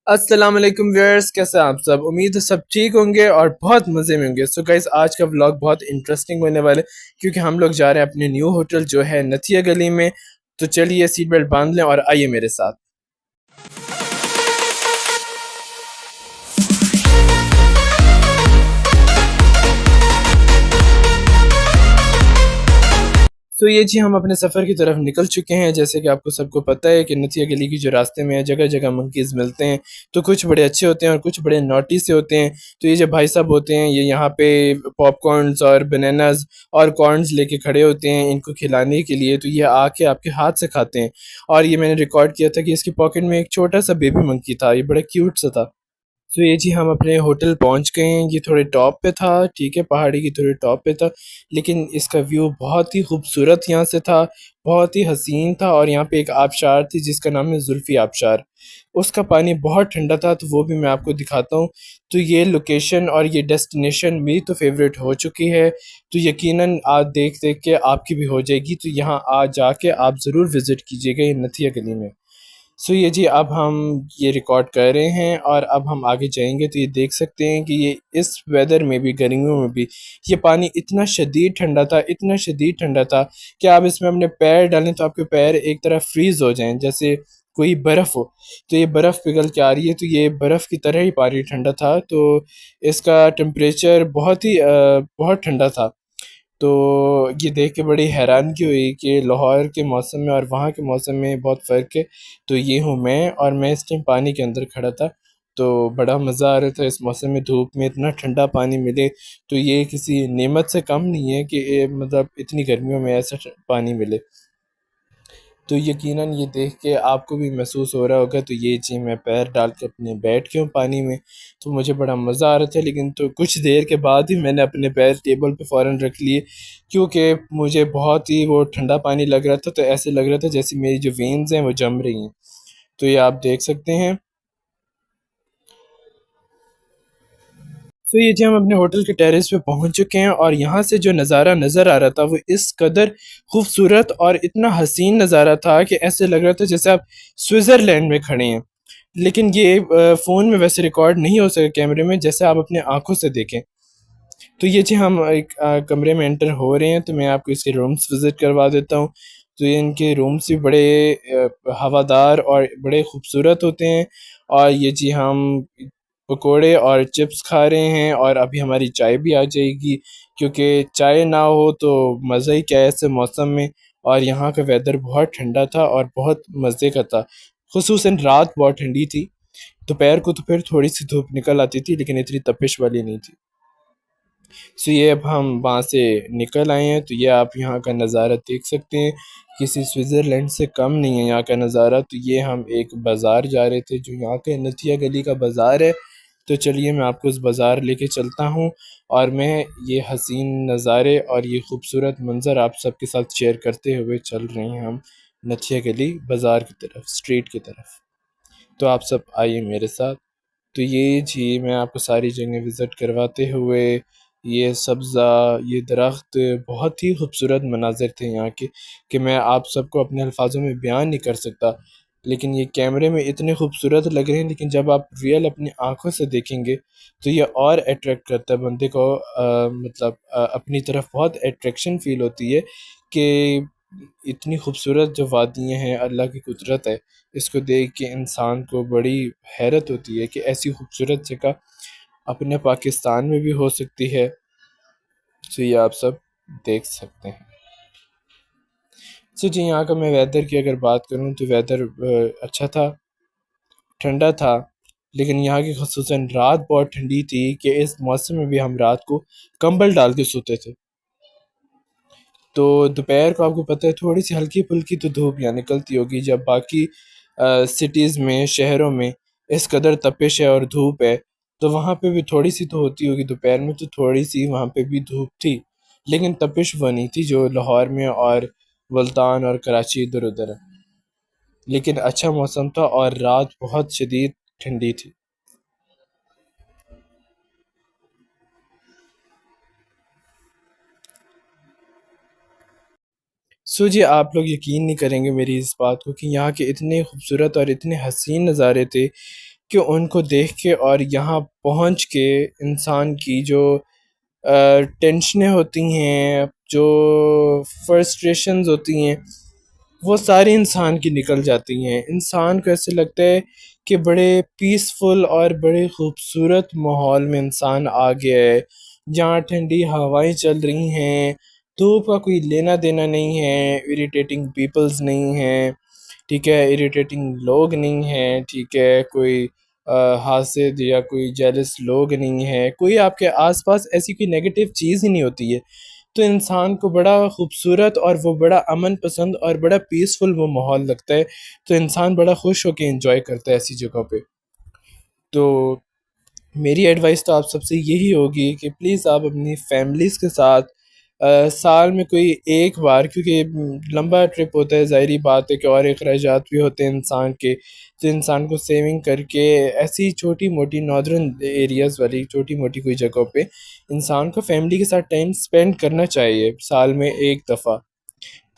अस्सलाम वालेकुम व्यूअर्स, कैसे हैं आप सब। उम्मीद है सब ठीक होंगे और बहुत मज़े में होंगे। सो गाइस, आज का व्लॉग बहुत इंटरेस्टिंग होने वाला है क्योंकि हम लोग जा रहे हैं अपने न्यू होटल जो है नथिया गली में। तो चलिए सीट बेल्ट बांध लें और आइए मेरे साथ। तो ये जी हम अपने सफ़र की तरफ निकल चुके हैं। जैसे कि आपको सबको पता है कि नथिया गली की जो रास्ते में है जगह जगह मंकीज़ मिलते हैं। तो कुछ बड़े अच्छे होते हैं और कुछ बड़े नॉटी से होते हैं। तो ये जो भाई साहब होते हैं ये यहाँ पे पॉपकॉर्नस और बनानास और कॉर्नस लेके खड़े होते हैं इनको खिलाने के लिए। तो ये आके आपके हाथ से खाते हैं। और ये मैंने रिकॉर्ड किया था कि इसकी पॉकेट में एक छोटा सा बेबी मंकी था, ये बड़ा क्यूट सा था। तो ये जी हम अपने होटल पहुंच गए हैं। ये थोड़े टॉप पे था, ठीक है, पहाड़ी की थोड़े टॉप पे था। लेकिन इसका व्यू बहुत ही खूबसूरत यहाँ से था, बहुत ही हसीन था। और यहाँ पे एक आबशार थी जिसका नाम है जुल्फ़ी आबशार। उसका पानी बहुत ठंडा था, तो वो भी मैं आपको दिखाता हूँ। तो ये लोकेशन और ये डेस्टिनेशन मेरी तो फेवरेट हो चुकी है। तो यकीनन आज देख देख के आपकी भी हो जाएगी। तो यहाँ आ जाके आप ज़रूर विज़िट कीजिएगा ये नथिया गली में। सो ये जी अब हम ये रिकॉर्ड कर रहे हैं और अब हम आगे जाएंगे। तो ये देख सकते हैं कि ये इस वेदर में भी, गर्मियों में भी, ये पानी इतना शदीद ठंडा था, इतना शदीद ठंडा था कि आप इसमें अपने पैर डालें तो आपके पैर एक तरह फ्रीज़ हो जाएं जैसे कोई बर्फ़ हो। तो ये बर्फ़ पिघल के आ रही है, तो ये बर्फ़ की तरह ही पानी ठंडा था। तो इसका टेम्परेचर बहुत ठंडा था। तो ये देख के बड़ी हैरानगी हुई कि लाहौर के मौसम में और वहाँ के मौसम में बहुत फ़र्क है। तो ये हूँ मैं, और मैं इस टाइम पानी के अंदर खड़ा था। तो बड़ा मज़ा आ रहा था इस मौसम में, धूप में इतना ठंडा पानी मिले। तो ये किसी नेमत से कम नहीं है कि मतलब इतनी गर्मियों में ऐसा पानी मिले। तो यकीनन ये देख के आपको भी महसूस हो रहा होगा। तो ये जी मैं पैर डाल के अपने बैठ गया हूँ पानी में। तो मुझे बड़ा मज़ा आ रहा था, लेकिन तो कुछ देर के बाद ही मैंने अपने पैर टेबल पे फ़ौरन रख लिए क्योंकि मुझे बहुत ही वो ठंडा पानी लग रहा था। तो ऐसे लग रहा था जैसे मेरी जो वेन्स हैं वो जम रही हैं। तो ये आप देख सकते हैं। तो ये जी हम अपने होटल के टेरेस पे पहुंच चुके हैं और यहाँ से जो नज़ारा नज़र आ रहा था वो इस कदर खूबसूरत और इतना हसीन नज़ारा था कि ऐसे लग रहा था जैसे आप स्विट्ज़रलैंड में खड़े हैं। लेकिन ये फ़ोन में वैसे रिकॉर्ड नहीं हो सका कैमरे में, जैसे आप अपने आंखों से देखें। तो ये जी हम एक कमरे में एंटर हो रहे हैं। तो मैं आपको इसके रूम्स विज़िट करवा देता हूँ। तो ये इनके रूम्स भी बड़े हवादार और बड़े खूबसूरत होते हैं। और ये जी हम पकोड़े और चिप्स खा रहे हैं और अभी हमारी चाय भी आ जाएगी क्योंकि चाय ना हो तो मज़ा ही क्या है ऐसे मौसम में। और यहाँ का वेदर बहुत ठंडा था और बहुत मज़े का था। खुसूसन रात बहुत ठंडी थी। दोपहर को तो फिर थोड़ी सी धूप निकल आती थी, लेकिन इतनी तपिश वाली नहीं थी। सो ये अब हम वहाँ से निकल आए हैं। तो ये आप यहाँ का नज़ारा देख सकते हैं, किसी स्विट्ज़रलैंड से कम नहीं है यहाँ का नज़ारा। तो ये हम एक बाज़ार जा रहे थे जो यहाँ के नथिया गली का बाज़ार है। तो चलिए मैं आपको उस बाज़ार लेके चलता हूँ और मैं ये हसीन नज़ारे और ये खूबसूरत मंज़र आप सबके साथ शेयर करते हुए चल रहे हैं हम नथिया गली बाज़ार की तरफ, स्ट्रीट की तरफ। तो आप सब आइए मेरे साथ। तो ये जी मैं आपको सारी जगह विज़िट करवाते हुए, ये सब्ज़ा, ये दरख्त, बहुत ही खूबसूरत मनाज़िर थे यहाँ के कि मैं आप सबको अपने अल्फाज़ों में बयान नहीं कर सकता। लेकिन ये कैमरे में इतने खूबसूरत लग रहे हैं, लेकिन जब आप रियल अपनी आँखों से देखेंगे तो ये और अट्रैक्ट करता है बंदे को। मतलब अपनी तरफ बहुत अट्रैक्शन फ़ील होती है कि इतनी खूबसूरत जो वादियाँ हैं, अल्लाह की कुदरत है। इसको देख के इंसान को बड़ी हैरत होती है कि ऐसी खूबसूरत जगह अपने पाकिस्तान में भी हो सकती है। तो ये आप सब देख सकते हैं। जी यहाँ का मैं वेदर की अगर बात करूँ तो वेदर अच्छा था, ठंडा था। लेकिन यहाँ की ख़ुसूसन रात बहुत ठंडी थी कि इस मौसम में भी हम रात को कंबल डाल के सोते थे। तो दोपहर को आपको पता है थोड़ी सी हल्की फुल्की तो धूप यहाँ निकलती होगी, जब बाकी सिटीज़ में, शहरों में इस कदर तपिश है और धूप है। तो वहाँ पे भी थोड़ी सी तो होती होगी दोपहर में, तो थोड़ी सी वहाँ पे भी धूप थी। लेकिन तपिश वो नहीं थी जो लाहौर में और मुल्तान और कराची इधर उधर है। लेकिन अच्छा मौसम था और रात बहुत शदीद ठंडी थी। जी आप लोग यकीन नहीं करेंगे मेरी इस बात को कि यहाँ के इतने खूबसूरत और इतने हसीन नज़ारे थे कि उनको देख के और यहाँ पहुँच के इंसान की जो टेंशनें होती हैं, जो फ्रस्ट्रेशंस होती हैं, वो सारी इंसान की निकल जाती हैं। इंसान को ऐसे लगता है कि बड़े पीसफुल और बड़े खूबसूरत माहौल में इंसान आ गया है, जहाँ ठंडी हवाएं चल रही हैं, धूप का कोई लेना देना नहीं है, इरिटेटिंग पीपल्स नहीं हैं, ठीक है, इरिटेटिंग लोग नहीं हैं, ठीक है, कोई हासिद या कोई जेलस लोग नहीं है, कोई आपके आसपास ऐसी कोई नेगेटिव चीज़ ही नहीं होती है। तो इंसान को बड़ा खूबसूरत और वो बड़ा अमन पसंद और बड़ा पीसफुल वो माहौल लगता है। तो इंसान बड़ा खुश होकर एंजॉय करता है ऐसी जगहों पे। तो मेरी एडवाइस तो आप सबसे यही होगी कि प्लीज़ आप अपनी फैमिलीज़ के साथ साल में कोई एक बार, क्योंकि लंबा ट्रिप होता है, ज़ाहिरी बात है कि और अखराजात भी होते हैं इंसान के, तो इंसान को सेविंग करके ऐसी छोटी मोटी नॉर्दर्न एरियाज़ वाली छोटी मोटी कोई जगहों पे इंसान को फैमिली के साथ टाइम स्पेंड करना चाहिए साल में एक दफ़ा,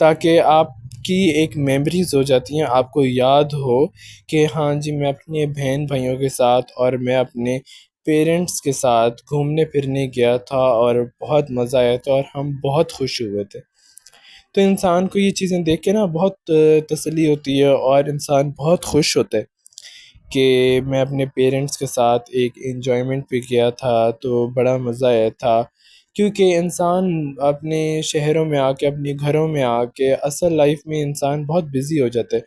ताकि आपकी एक मेमोरीज़ हो जाती हैं, आपको याद हो कि हाँ जी, मैं अपने बहन भाइयों के साथ और मैं अपने पेरेंट्स के साथ घूमने फिरने गया था और बहुत मज़ा आया था और हम बहुत खुश हुए थे। तो इंसान को ये चीज़ें देख के ना बहुत तसल्ली होती है और इंसान बहुत खुश होता है कि मैं अपने पेरेंट्स के साथ एक एन्जॉयमेंट पे गया था, तो बड़ा मज़ा आया था। क्योंकि इंसान अपने शहरों में आके, अपने घरों में आके असल लाइफ में इंसान बहुत बिज़ी हो जाता है।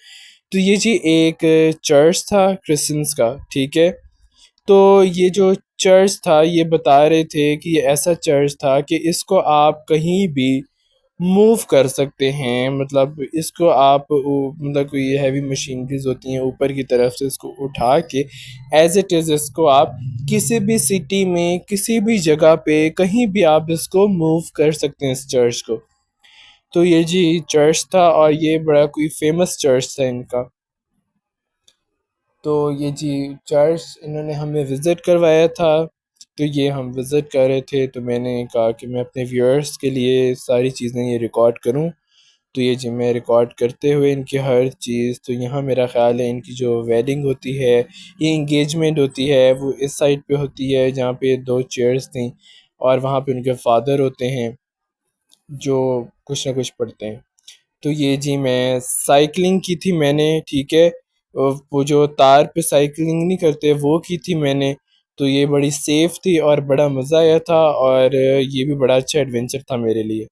तो ये जी एक चर्च था क्रिश्चियंस का, ठीक है? तो ये जो चर्च था, ये बता रहे थे कि ये ऐसा चर्च था कि इसको आप कहीं भी मूव कर सकते हैं, मतलब इसको आप मतलब कोई हैवी मशीनरीज होती हैं ऊपर की तरफ से इसको उठा के एज इट इज़ इसको आप किसी भी सिटी में किसी भी जगह पे कहीं भी आप इसको मूव कर सकते हैं इस चर्च को। तो ये जी चर्च था और ये बड़ा कोई फेमस चर्च था इनका। तो ये जी चर्च इन्होंने हमें विज़िट करवाया था, तो ये हम विज़िट कर रहे थे, तो मैंने कहा कि मैं अपने व्यूअर्स के लिए सारी चीज़ें ये रिकॉर्ड करूं। तो ये जी मैं रिकॉर्ड करते हुए इनकी हर चीज़, तो यहाँ मेरा ख़्याल है इनकी जो वेडिंग होती है, ये इंगेजमेंट होती है, वो इस साइड पे होती है जहाँ पे 2 चेयर्स थी और वहाँ पे उनके फादर होते हैं जो कुछ ना कुछ पढ़ते हैं। तो ये जी मैं साइकिलिंग की थी मैंने, ठीक है? वो जो तार पे साइकिलिंग नहीं करते वो की थी मैंने। तो ये बड़ी सेफ़ थी और बड़ा मज़ा आया था और ये भी बड़ा अच्छा एडवेंचर था मेरे लिए।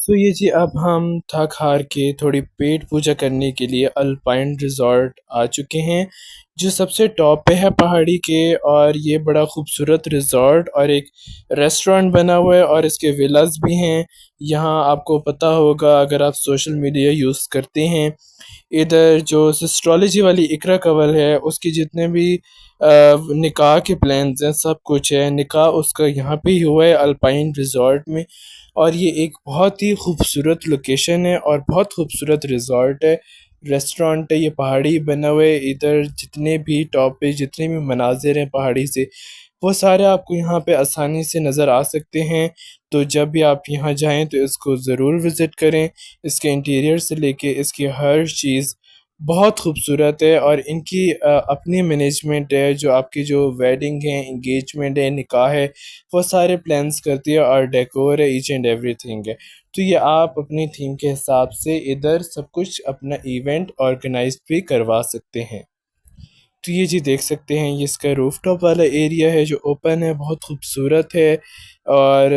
तो ये जी अब हम थक हार के थोड़ी पेट पूजा करने के लिए अल्पाइन रिज़ॉर्ट आ चुके हैं, जो सबसे टॉप पे है पहाड़ी के, और ये बड़ा खूबसूरत रिज़ॉर्ट और एक रेस्टोरेंट बना हुआ है और इसके विलास भी हैं। यहाँ आपको पता होगा अगर आप सोशल मीडिया यूज़ करते हैं, इधर जो सिस्ट्रोलॉजी वाली इकरा कवल है उसकी जितने भी निकाह के प्लान्स हैं सब कुछ है। निकाह उसका यहाँ पे ही हुआ है अल्पाइन रिज़ॉर्ट में, और ये एक बहुत ही खूबसूरत लोकेशन है और बहुत खूबसूरत रिज़ॉर्ट है, रेस्टोरेंट है। ये पहाड़ी बना हुआ है, इधर जितने भी टॉप पे जितने भी मनाजिर हैं पहाड़ी से वो सारे आपको यहाँ पे आसानी से नज़र आ सकते हैं। तो जब भी आप यहाँ जाएं तो इसको ज़रूर विज़िट करें। इसके इंटीरियर से लेके इसकी हर चीज़ बहुत खूबसूरत है, और इनकी अपनी मैनेजमेंट है जो आपकी जो वेडिंग है, एंगेजमेंट है, निकाह है, वो सारे प्लान्स करती है और डेकोर है, ईच एंड एवरीथिंग है। तो ये आप अपनी थीम के हिसाब से इधर सब कुछ अपना इवेंट ऑर्गेनाइज भी करवा सकते हैं। तो ये जी देख सकते हैं, ये इसका रूफटॉप वाला एरिया है जो ओपन है, बहुत खूबसूरत है और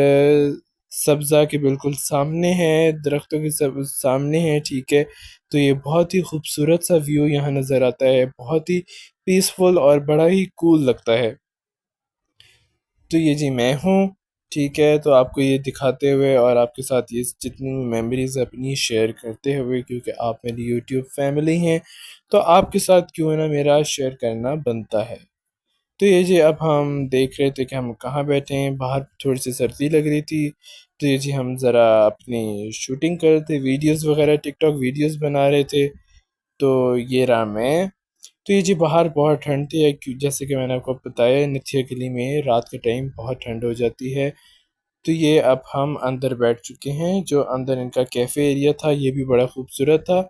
सब्ज़ा के बिल्कुल सामने है, दरख्तों के सब सामने है, ठीक है। तो ये बहुत ही खूबसूरत सा व्यू यहाँ नज़र आता है, बहुत ही पीसफुल और बड़ा ही कूल लगता है। तो ये जी मैं हूँ, ठीक है। तो आपको ये दिखाते हुए और आपके साथ ये जितनी भी मेमोरीज़ अपनी शेयर करते हुए, क्योंकि आप मेरी यूट्यूब फैमिली हैं, तो आपके साथ क्यों ना मेरा शेयर करना बनता है। तो ये जी अब हम देख रहे थे कि हम कहाँ बैठे हैं, बाहर थोड़ी सी सर्दी लग रही थी। तो ये जी हम ज़रा अपनी शूटिंग कर रहे थे, वीडियोज़ वगैरह टिकटॉक वीडियोज़ बना रहे थे। तो ये रहा मैं। तो ये जी बाहर बहुत ठंड थी, जैसे कि मैंने आपको बताया नथिया गली में रात के टाइम बहुत ठंड हो जाती है। तो ये अब हम अंदर बैठ चुके हैं, जो अंदर इनका कैफ़े एरिया था ये भी बड़ा खूबसूरत था।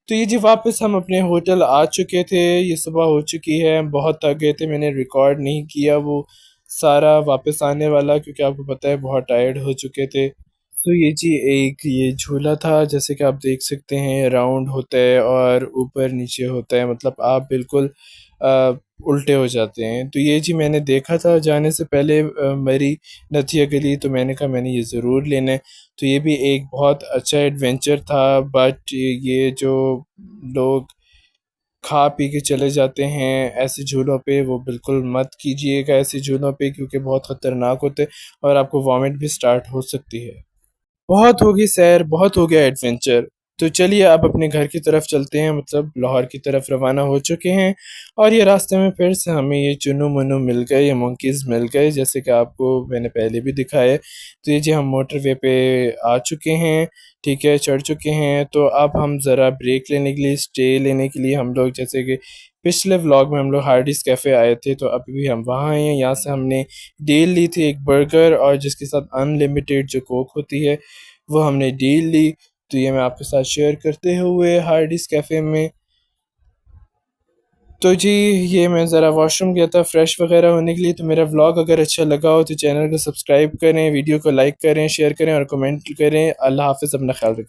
तो ये जी वापस हम अपने होटल आ चुके थे, ये सुबह हो चुकी है, हम बहुत थक गए थे, मैंने रिकॉर्ड नहीं किया वो सारा वापस आने वाला, क्योंकि आपको पता है बहुत टायर्ड हो चुके थे। तो ये जी एक ये झूला था, जैसे कि आप देख सकते हैं राउंड होता है और ऊपर नीचे होता है, मतलब आप बिल्कुल उल्टे हो जाते हैं। तो ये जी मैंने देखा था जाने से पहले मेरी नथिया गली, तो मैंने कहा मैंने ये ज़रूर लेना है। तो ये भी एक बहुत अच्छा एडवेंचर था, बट ये जो लोग खा पी के चले जाते हैं ऐसे झूलों पे, वो बिल्कुल मत कीजिएगा ऐसे झूलों पे, क्योंकि बहुत ख़तरनाक होते हैं और आपको वॉमिट भी स्टार्ट हो सकती है। बहुत होगी सैर, बहुत हो गया एडवेंचर। तो चलिए अब अपने घर की तरफ चलते हैं, मतलब लाहौर की तरफ रवाना हो चुके हैं। और ये रास्ते में फिर से हमें ये चुन्नू मुन्नू मिल गए, ये मंकीज़ मिल गए, जैसे कि आपको मैंने पहले भी दिखाया। तो ये जी हम मोटरवे पे आ चुके हैं, ठीक है, चढ़ चुके हैं। तो अब हम ज़रा ब्रेक लेने के लिए, स्टे लेने के लिए हम लोग, जैसे कि पिछले व्लॉग में हम लोग हार्डिस कैफ़े आए थे, तो अभी भी हम वहाँ आए हैं। यहाँ से हमने डील ली थी एक बर्गर और जिसके साथ अनलिमिटेड जो कोक होती है वो हमने डील ली। तो ये मैं आपके साथ शेयर करते हुए हार्डिस कैफ़े में। तो जी ये मैं ज़रा वॉशरूम गया था फ्रेश वगैरह होने के लिए। तो मेरा व्लॉग अगर अच्छा लगा हो तो चैनल को सब्सक्राइब करें, वीडियो को लाइक करें, शेयर करें और कमेंट करें। अल्लाह हाफ़िज़, अपना ख्याल रखें।